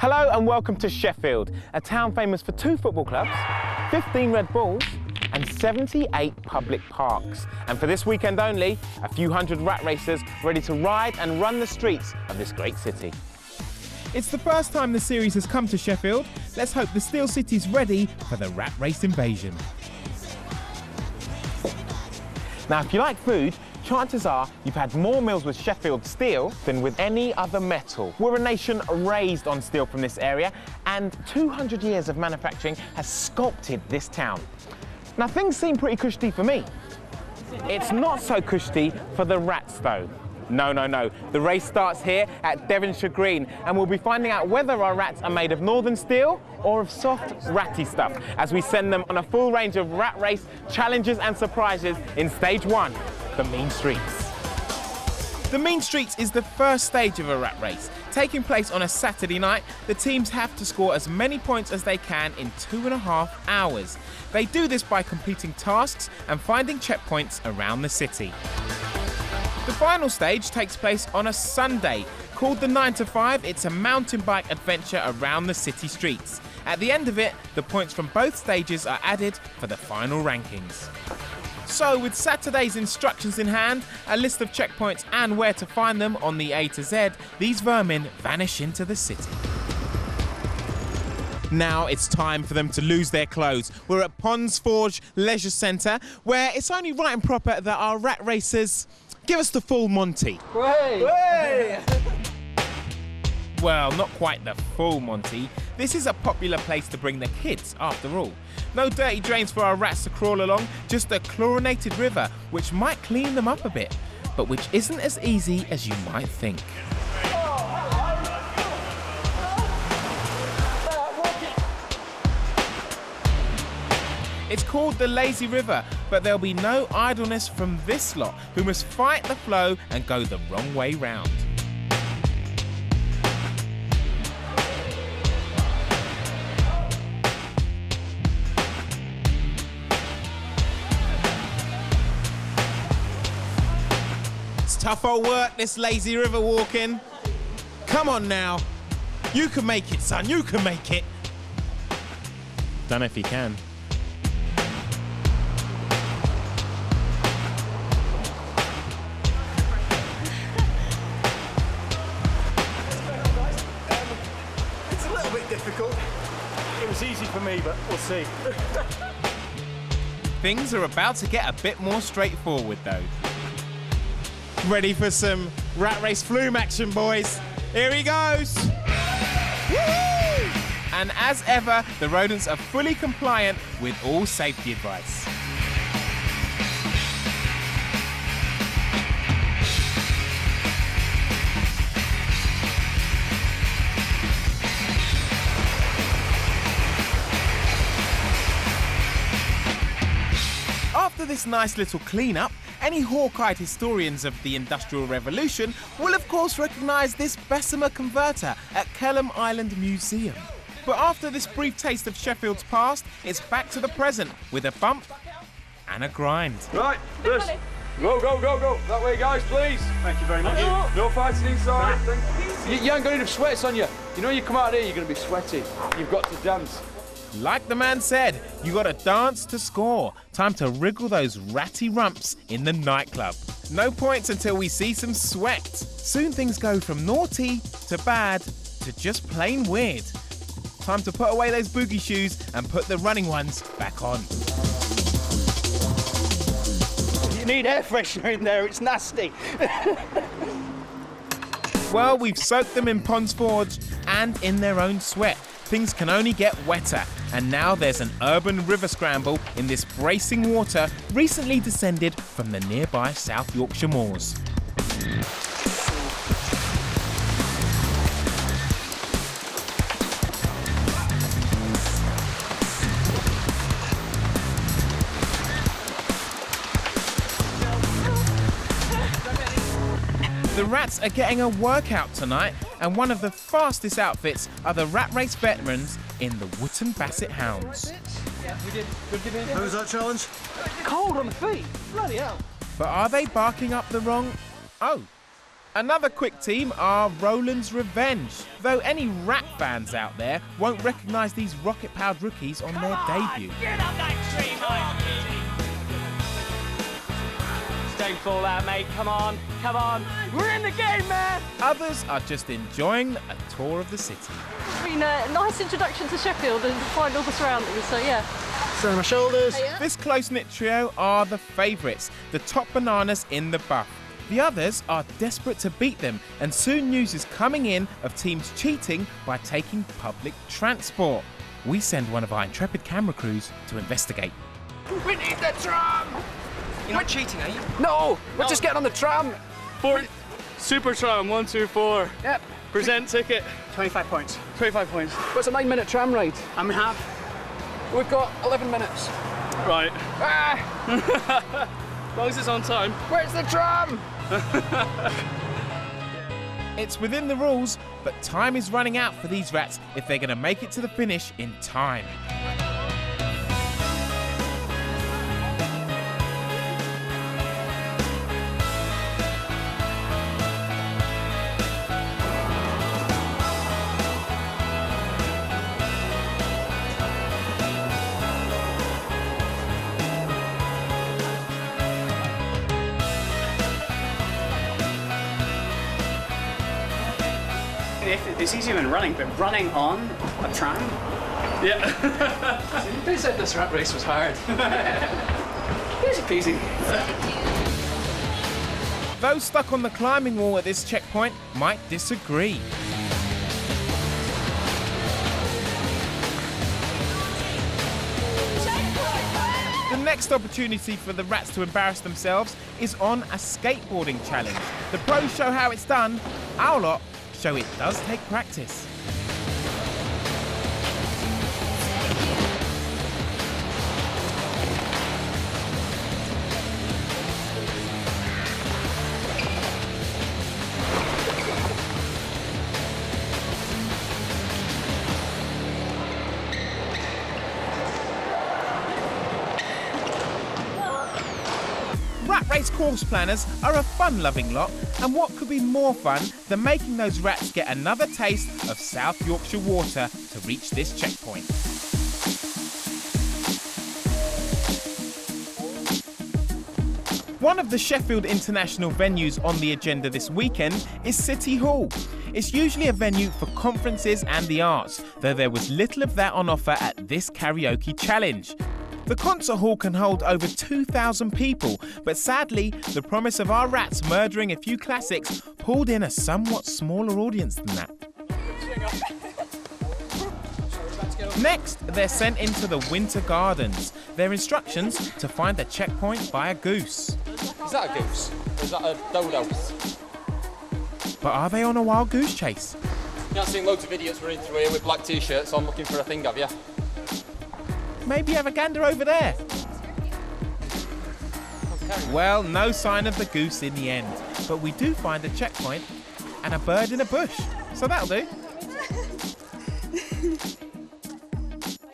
Hello and welcome to Sheffield, a town famous for 2 football clubs, 15 Red Bulls and 78 public parks. And for this weekend only, a few hundred rat racers ready to ride and run the streets of this great city. It's the first time the series has come to Sheffield. Let's hope the Steel City's ready for the rat race invasion. Now, if you like food, chances are you've had more meals with Sheffield steel than with any other metal. We're a nation raised on steel from this area, and 200 years of manufacturing has sculpted this town. Now, things seem pretty cushy for me. It's not so cushy for the rats, though. No. The race starts here at Devonshire Green, and we'll be finding out whether our rats are made of northern steel or of soft, ratty stuff as we send them on a full range of rat race challenges and surprises in stage 1, the Mean Streets. The Mean Streets is the first stage of a rat race. Taking place on a Saturday night, the teams have to score as many points as they can in 2.5 hours. They do this by completing tasks and finding checkpoints around the city. The final stage takes place on a Sunday. Called the 9 to 5, it's a mountain bike adventure around the city streets. At the end of it, the points from both stages are added for the final rankings. So with Saturday's instructions in hand, a list of checkpoints and where to find them on the A to Z, these vermin vanish into the city. Now it's time for them to lose their clothes. We're at Ponds Forge Leisure Centre, where it's only right and proper that our rat racers give us the full Monty. Way! Well, not quite the full Monty. This is a popular place to bring the kids, after all. No dirty drains for our rats to crawl along, just a chlorinated river, which might clean them up a bit, but which isn't as easy as you might think. It's called the Lazy River, but there'll be no idleness from this lot, who must fight the flow and go the wrong way round. It's tough old work, this lazy river walking. Come on now. You can make it, son, you can make it. Don't know if you can. Difficult. It was easy for me, but we'll see. Things are about to get a bit more straightforward, though. Ready for some rat race flume action, boys? Here he goes! Woo! And as ever, the rodents are fully compliant with all safety advice. After this nice little clean-up, any hawk-eyed historians of the Industrial Revolution will of course recognise this Bessemer converter at Kelham Island Museum. But after this brief taste of Sheffield's past, it's back to the present with a bump and a grind. Right, this. Go. That way, guys, please. Thank you very much. No fighting inside. You ain't got enough sweats on you. You know, you come out here, you're going to be sweaty. You've got to dance. Like the man said, you gotta dance to score. Time to wriggle those ratty rumps in the nightclub. No points until we see some sweat. Soon things go from naughty to bad to just plain weird. Time to put away those boogie shoes and put the running ones back on. You need air freshener in there, it's nasty. Well, we've soaked them in Ponds Forge and in their own sweat. Things can only get wetter, and now there's an urban river scramble in this bracing water recently descended from the nearby South Yorkshire moors. The rats are getting a workout tonight, and one of the fastest outfits are the rat race veterans in the Wootton Basset Hounds. How was that challenge? Cold on the feet, bloody hell. But are they barking up the wrong... Oh, Another quick team are Roland's Revenge, though any rat fans out there won't recognise these rocket-powered rookies on their debut. Get up that tree, mate! Don't fall out, mate. Come on, come on. We're in the game, man! Others are just enjoying a tour of the city. It's been a nice introduction to Sheffield and find all the surroundings, so yeah. Throw my shoulders. This close-knit trio are the favourites, the top bananas in the buff. The others are desperate to beat them, and soon news is coming in of teams cheating by taking public transport. We send one of our intrepid camera crews to investigate. We need the tram! You're not cheating, are you? No! We're just getting on the tram! Super tram, 124. Yep. Present ticket. 25 points. 25 points. What's a 9-minute tram ride? And we have. We've got 11 minutes. Right. Ah! As long as it's on time. Where's the tram? It's within the rules, but time is running out for these rats if they're going to make it to the finish in time. It's easier than running, but running on a tram? Yeah. They said this rat race was hard. Easy peasy. Those stuck on the climbing wall at this checkpoint might disagree. The next opportunity for the rats to embarrass themselves is on a skateboarding challenge. The pros show how it's done, our lot show it does take practice. Rat race course planners are a fun-loving lot, and what could be more fun than making those rats get another taste of South Yorkshire water to reach this checkpoint. One of the Sheffield international venues on the agenda this weekend is City Hall. It's usually a venue for conferences and the arts, though there was little of that on offer at this karaoke challenge. The concert hall can hold over 2,000 people, but sadly, the promise of our rats murdering a few classics pulled in a somewhat smaller audience than that. Next, they're sent into the Winter Gardens. Their instructions to find a checkpoint by a goose. Is that a goose? Or is that a dodo? But are they on a wild goose chase? You have seen loads of idiots running through here with black t-shirts on looking for a thing, have you? Maybe have a gander over there. Well, no sign of the goose in the end, but we do find a checkpoint and a bird in a bush, so that'll do.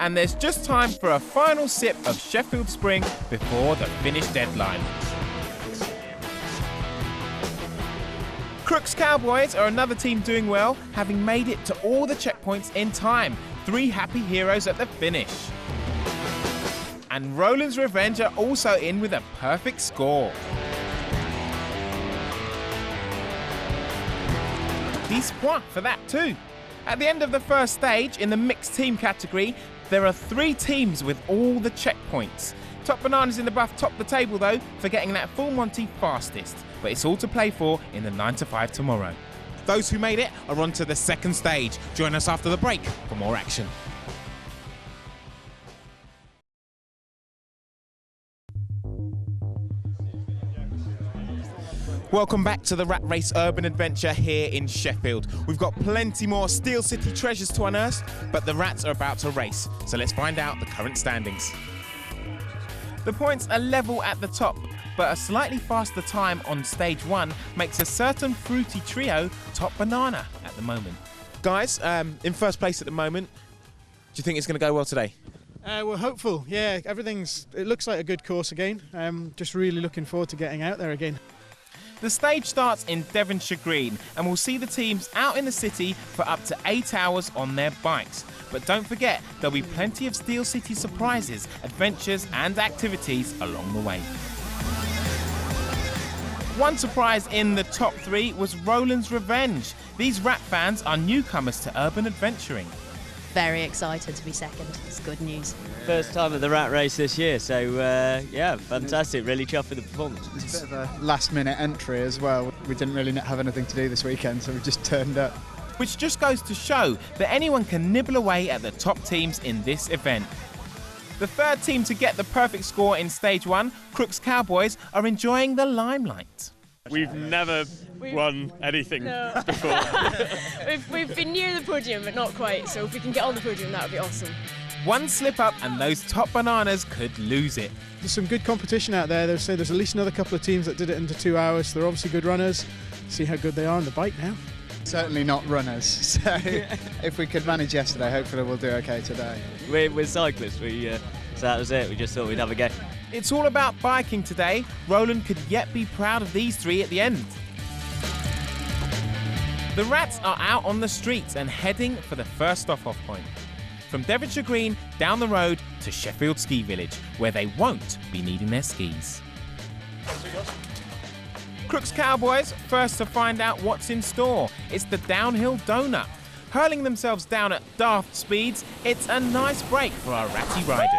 And there's just time for a final sip of Sheffield Spring before the finish deadline. Crooks Cowboys are another team doing well, having made it to all the checkpoints in time. 3 happy heroes at the finish. And Roland's Revenge are also in with a perfect score. 10 points for that too. At the end of the first stage, in the mixed team category, there are 3 teams with all the checkpoints. Top Bananas in the buff top the table though for getting that full Monty fastest, but it's all to play for in the 9 to 5 tomorrow. Those who made it are on to the second stage. Join us after the break for more action. Welcome back to the Rat Race Urban Adventure here in Sheffield. We've got plenty more Steel City treasures to unearth, but the rats are about to race, so let's find out the current standings. The points are level at the top, but a slightly faster time on stage 1 makes a certain fruity trio top banana at the moment. Guys, in first place at the moment, do you think it's going to go well today? We're hopeful, yeah, it looks like a good course again. Just really looking forward to getting out there again. The stage starts in Devonshire Green and will see the teams out in the city for up to 8 hours on their bikes. But don't forget, there'll be plenty of Steel City surprises, adventures and activities along the way. One surprise in the top 3 was Roland's Revenge. These rat fans are newcomers to urban adventuring. Very excited to be second. It's good news. First time at the rat race this year, so yeah, fantastic. Really chuffed with the performance. It's a bit of a last-minute entry as well. We didn't really have anything to do this weekend, so we just turned up. Which just goes to show that anyone can nibble away at the top teams in this event. The third team to get the perfect score in stage 1, Crooks Cowboys, are enjoying the limelight. We've never won anything before. we've been near the podium, but not quite, so if we can get on the podium, that would be awesome. One slip up and those top bananas could lose it. There's some good competition out there. There's at least another couple of teams that did it into 2 hours. So they're obviously good runners. See how good they are on the bike now. Certainly not runners, so if we could manage yesterday, hopefully we'll do okay today. We're cyclists, so that was it. We just thought we'd have a go. It's all about biking today. Roland could yet be proud of these 3 at the end. The rats are out on the streets and heading for the first stop-off point. From Devonshire Green down the road to Sheffield Ski Village, where they won't be needing their skis. Crooks Cowboys first to find out what's in store. It's the downhill donut. Hurling themselves down at daft speeds, it's a nice break for our ratty riders.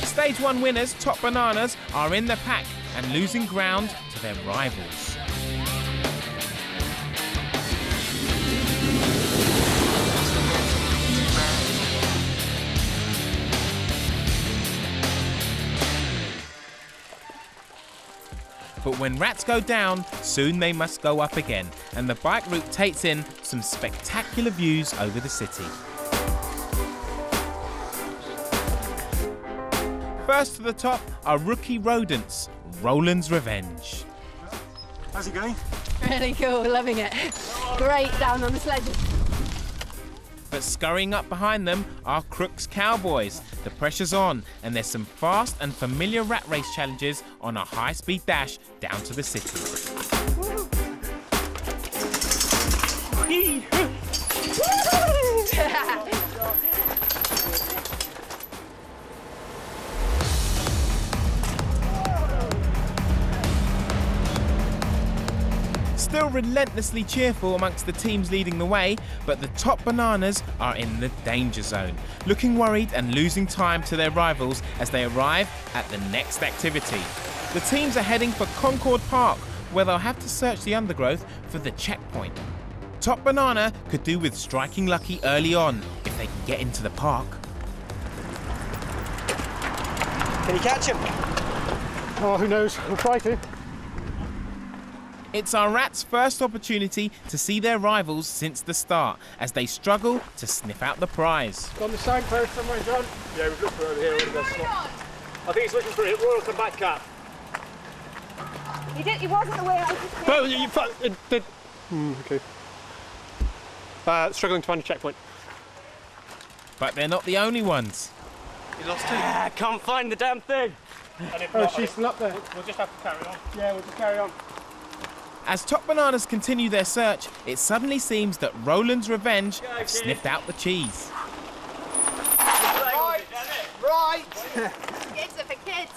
Stage 1 winners, Top Bananas, are in the pack and losing ground to their rivals. But when rats go down, soon they must go up again, and the bike route takes in some spectacular views over the city. First to the top are rookie rodents, Roland's Revenge. How's it going? Really cool, loving it. Great down on the sledges. But scurrying up behind them are Crooks Cowboys. The pressure's on, and there's some fast and familiar rat race challenges on a high-speed dash down to the city. Still relentlessly cheerful amongst the teams leading the way, but the Top Bananas are in the danger zone, looking worried and losing time to their rivals as they arrive at the next activity. The teams are heading for Concord Park, where they'll have to search the undergrowth for the checkpoint. Top Banana could do with striking lucky early on if they can get into the park. Can you catch him? Oh, who knows? We'll try to. It's our rats' first opportunity to see their rivals since the start, as they struggle to sniff out the prize. On the signpost somewhere, John? Yeah, we've looked for over here. I think he's looking for a Royal Combat Cap. He wasn't the way I was. Okay. Struggling to find a checkpoint. But they're not the only ones. You lost him? I can't find the damn thing. Oh, she's still up there. We'll just have to carry on. Yeah, we'll just carry on. As Top Bananas continue their search, it suddenly seems that Roland's Revenge have sniffed out the cheese. Right! Kids are for kids.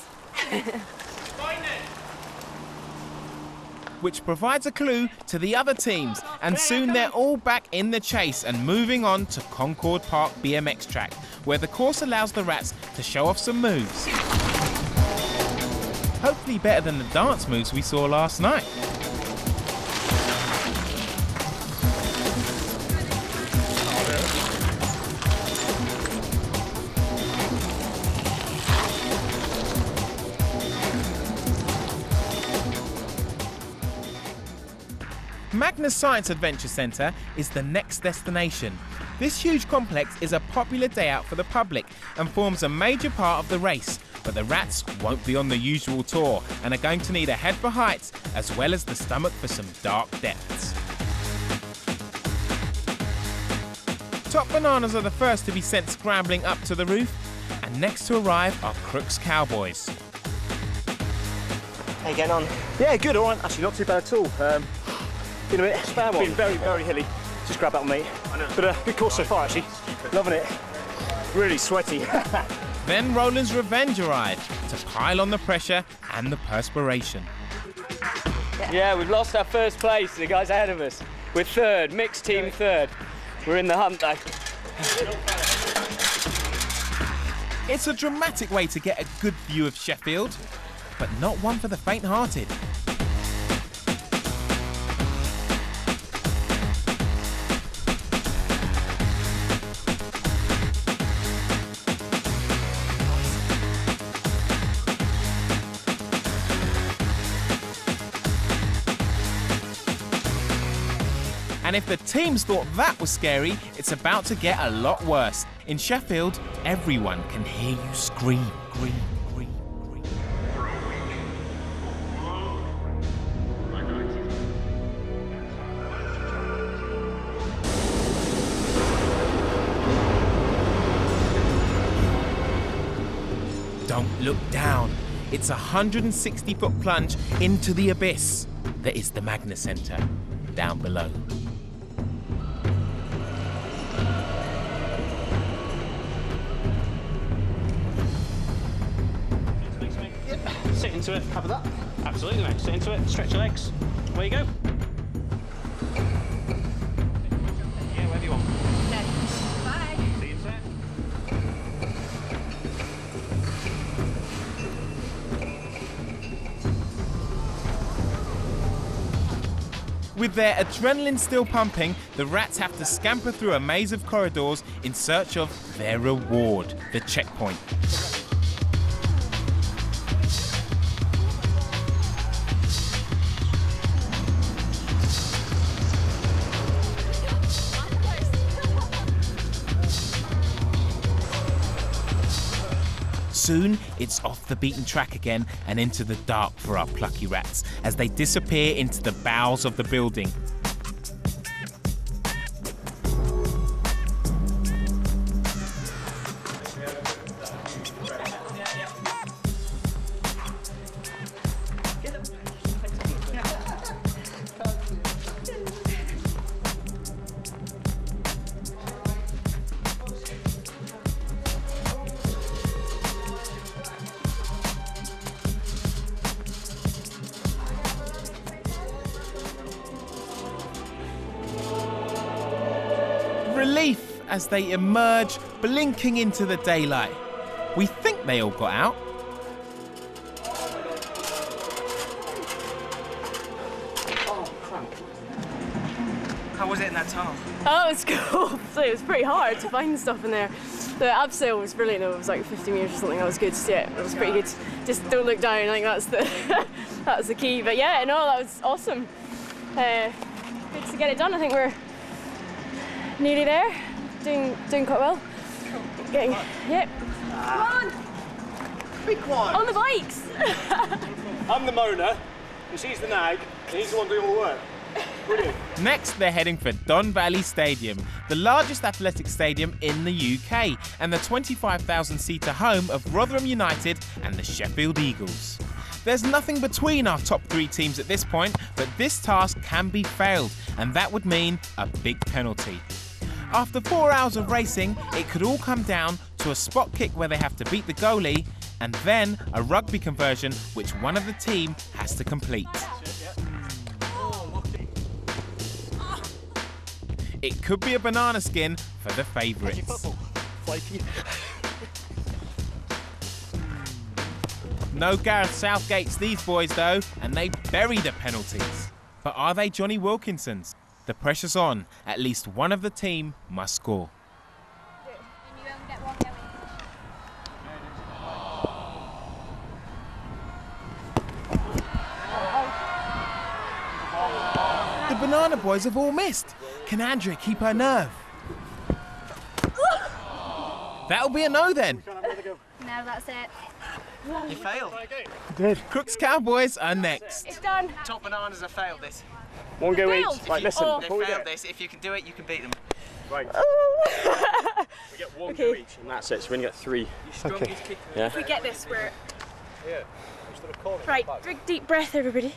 Which provides a clue to the other teams, and soon they're all back in the chase and moving on to Concord Park BMX track, where the course allows the rats to show off some moves. Hopefully better than the dance moves we saw last night. Magnus Science Adventure Centre is the next destination. This huge complex is a popular day out for the public and forms a major part of the race, but the rats won't be on the usual tour and are going to need a head for heights as well as the stomach for some dark depths. Top Bananas are the first to be sent scrambling up to the roof, and next to arrive are Crooks Cowboys. How you getting on? Yeah, good, all right. Actually, not too bad at all. Been a bit been very, very hilly. Just grab that one, mate. I know. But good course so far, actually. Loving it. Really sweaty. Then Roland's Revenge arrived to pile on the pressure and the perspiration. Yeah, we've lost our first place. The guys ahead of us. We're third, mixed team third. We're in the hunt though. It's a dramatic way to get a good view of Sheffield, but not one for the faint-hearted. And if the teams thought that was scary, it's about to get a lot worse. In Sheffield, everyone can hear you scream, scream, scream, scream. Don't look down. It's a 160-foot plunge into the abyss that is the Magna Centre down below. Sit into it, cover that. Absolutely, mate. Sit into it, stretch your legs. Where you go? Yeah, wherever you want. Okay. Bye. See you in a sec. With their adrenaline still pumping, the rats have to scamper through a maze of corridors in search of their reward, the checkpoint. Soon, it's off the beaten track again and into the dark for our plucky rats as they disappear into the bowels of the building. Relief as they emerge, blinking into the daylight. We think they all got out. Oh, crap. How was it in that tunnel? Oh, it was cool. So it was pretty hard to find stuff in there. The abseil was brilliant though. It was like 50 metres or something. That was good. Yeah, it was pretty good. Just don't look down. I think that's the that's the key. But yeah, no, that was awesome. Good to get it done. I think we're nearly there. Doing quite well. Getting, yep. Come on! Be quiet. On the bikes! I'm the moaner, and she's the nag, and he's the one doing all the work. Brilliant. Next, they're heading for Don Valley Stadium, the largest athletic stadium in the UK, and the 25,000-seater home of Rotherham United and the Sheffield Eagles. There's nothing between our top three teams at this point, but this task can be failed, and that would mean a big penalty. After 4 hours of racing, it could all come down to a spot kick where they have to beat the goalie, and then a rugby conversion which one of the team has to complete. It could be a banana skin for the favourites. No Gareth Southgate's these boys though, and they bury the penalties. But are they Johnny Wilkinson's? The pressure's on. At least one of the team must score. The Banana Boys have all missed. Can Andrea keep her nerve? That'll be a no then. No, that's it. You failed. Did. Crooks Cowboys are next. It's done. Top Bananas have failed this. One go Failed. each. Right, listen. They failed this. If you can do it, you can beat them. Right. We get one Okay. go each, and that's it. So we only get 3. Okay. Yeah. If we get this, we're... Right, big deep breath, everybody.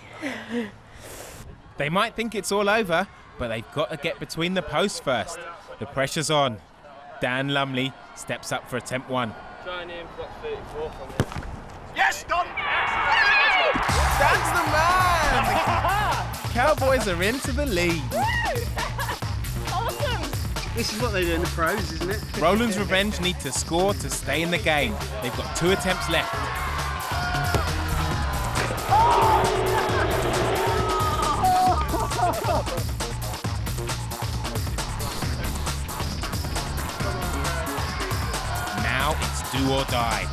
They might think it's all over, but they've got to get between the posts first. The pressure's on. Dan Lumley steps up for attempt 1. Try and aim for that 34 from here. Yes, done! Dan's the man! Cowboys are into the lead. Awesome! This is what they do in the pros, isn't it? Roland's Revenge need to score to stay in the game. They've got 2 attempts left. Now it's do or die.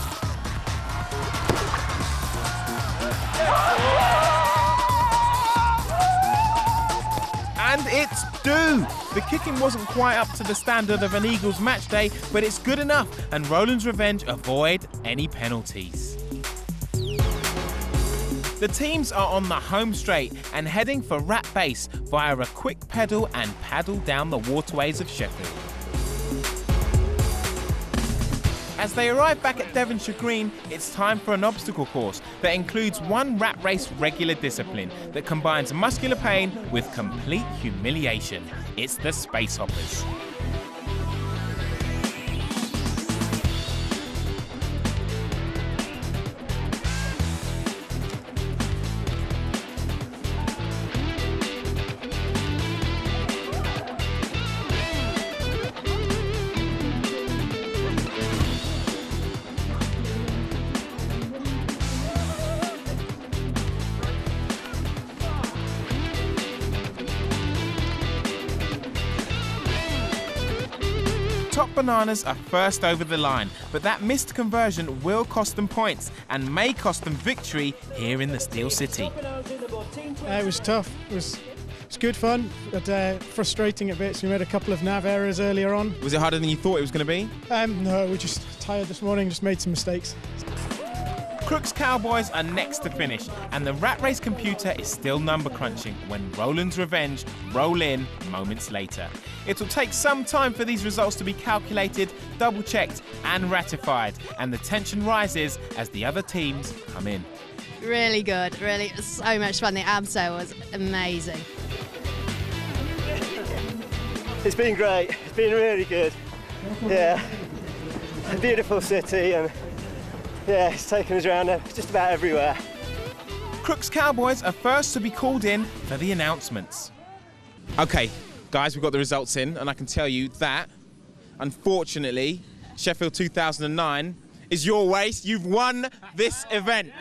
And it's do! The kicking wasn't quite up to the standard of an Eagles match day, but it's good enough, and Roland's Revenge avoid any penalties. The teams are on the home straight and heading for Rat Base via a quick pedal and paddle down the waterways of Sheffield. As they arrive back at Devonshire Green, it's time for an obstacle course that includes one rat race regular discipline that combines muscular pain with complete humiliation. It's the Space Hoppers. Top Bananas are first over the line, but that missed conversion will cost them points and may cost them victory here in the Steel City. It was tough. It was good fun, but frustrating at bits. We made a couple of nav errors earlier on. Was it harder than you thought it was going to be? No, we're just tired this morning, just made some mistakes. Crooks Cowboys are next to finish, and the Rat Race computer is still number crunching when Roland's Revenge roll in moments later. It'll take some time for these results to be calculated, double-checked and ratified, and the tension rises as the other teams come in. Really good, really so much fun. The ABSO was amazing. It's been great. It's been really good. Yeah. A beautiful city, and yeah, it's taken us around just about everywhere. Crooks Cowboys are first to be called in for the announcements. Okay, guys, we've got the results in, and I can tell you that, unfortunately, Sheffield 2009 is your race. You've won this event.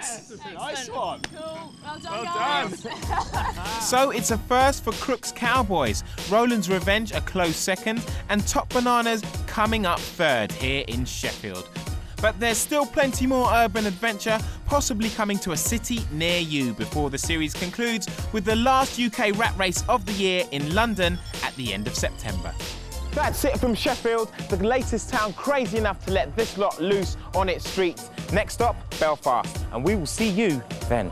Nice one. Cool. Well done, Well guys. done. So it's a first for Crooks Cowboys. Roland's Revenge a close second, and Top Bananas coming up third here in Sheffield. But there's still plenty more urban adventure, possibly coming to a city near you before the series concludes with the last UK rat race of the year in London at the end of September. That's it from Sheffield, the latest town crazy enough to let this lot loose on its streets. Next stop, Belfast, and we will see you then.